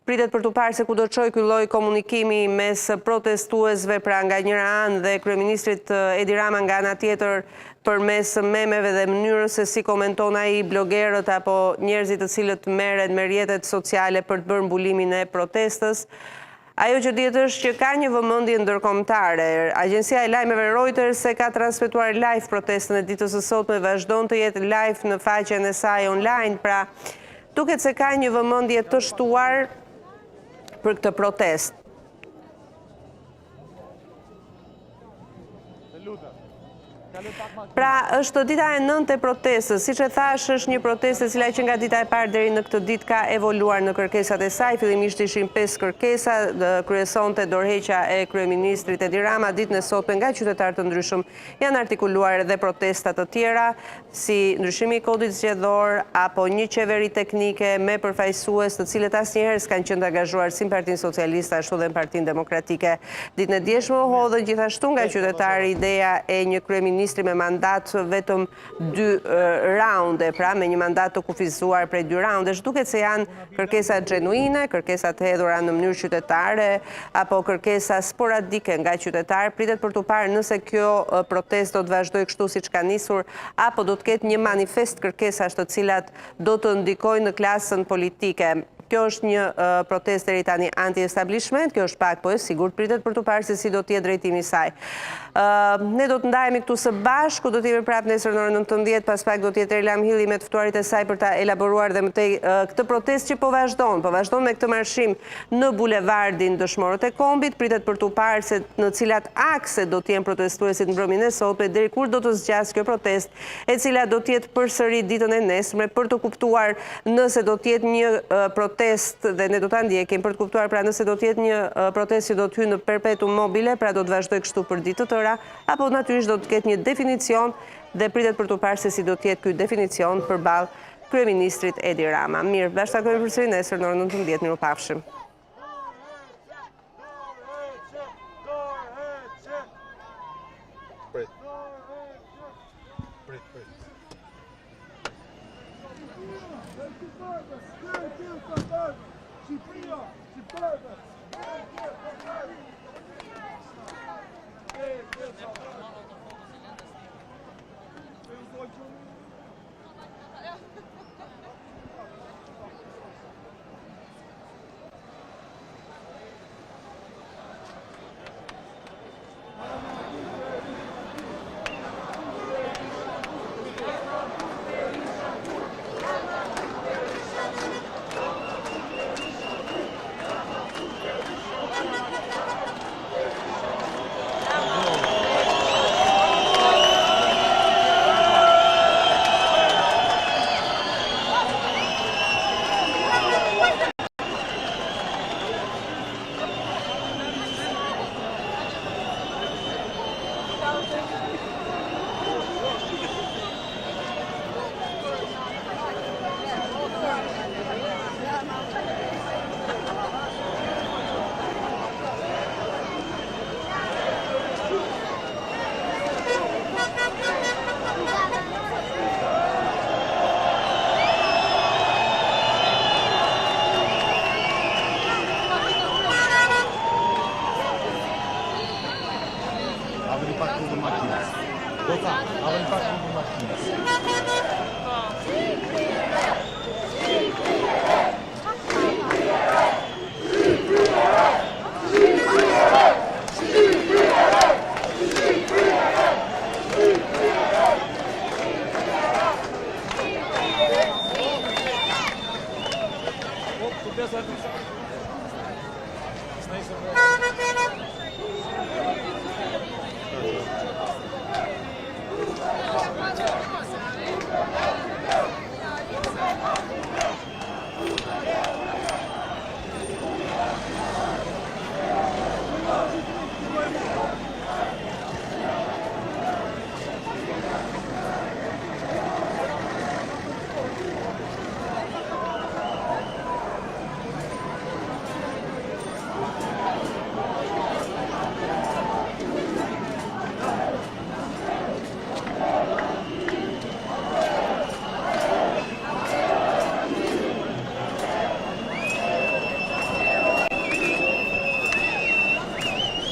Pritet për të parë se ku do çojë ky lloj komunikimi mes protestuesve pra nga njëra anë dhe kryeministrit Edi Rama nga ana tjetër përmes memeve dhe mënyrës se si komenton ai blogerët apo njerëzit të cilët merren me rrjetet sociale për të bërë mbulimin e protestës. Ajo që dihet është që ka një vëmendje ndërkombëtare. Agjencia e lajmeve Reuters e ka transmetuar live protestën e ditës së sotme, vazhdon të jetë live në faqen e saj online, pra duket se ka një vëmendje të shtuar për këtë protest. Pra, është dita e 9 e protestës. Siç e thash, është një protestë e cila që nga dita e parë deri në këtë ditë ka evoluar në kërkesat e saj. Fillimisht ishin 5 kërkesa, kryesonte dorëheqja e kryeministrit Edi Rama. Ditën e sotme nga qytetarë të ndryshëm janë artikuluar edhe protesta të tjera, si ndryshimi i kodit zgjedhor apo një qeveri teknike me përfaqësues të cilët asnjëherë s'kanë qenë të angazhuar si Partinë Socialiste ashtu dhe në Partinë Demokratike. Ditën e dieshme u hodhën gjithashtu nga qytetarë ideja e një kryeministri me mandat vetëm 2 raunde, pra me një mandat të kufizuar prej 2 raundesh. Duket se janë kërkesa genuine, kërkesa të hedhura në mënyrë qytetare apo kërkesa sporadike nga qytetarë. Pritet për të parë nëse kjo protestë do të vazhdojë kështu siç ka nisur apo do të ketë një manifest kërkesash të cilat do të ndikojnë në klasën politike. Kjo është një protestë deri tani anti-establishment, kjo është pak po e sigurt, pritet për të parë se si do të jetë drejtimi i saj. Ne do të ndahemi këtu së bashku, do të jemi prapë nesër në orën 19, pas pak do të jetë Erlam Hilli me të ftuarit e saj për ta elaboruar dhe më tej këtë protestë që po vazhdon me këtë marshim në bulevardin Dëshmorët e Kombit, pritet për të parë se në cilat akse do të jenë protestuesit në mbrëmjen e sotme, deri kur do të zgjasë kjo protestë, e cila do të jetë përsëri ditën e nesërme për të kuptuar nëse do të jetë një protestë dhe ne do ta ndjekim për të kuptuar pra nëse do të jetë një protestë që do të hyjë në perpetuum mobile, pra do të vazhdojë kështu për ditë të tëra, apo natyrisht do të ketë një definicion dhe pritet për të parë se si do të jetë ky definicion përballë kryeministrit Edi Rama. Mirë, bashkëtakojmë përsëri nesër në orën 19, mirupafshim.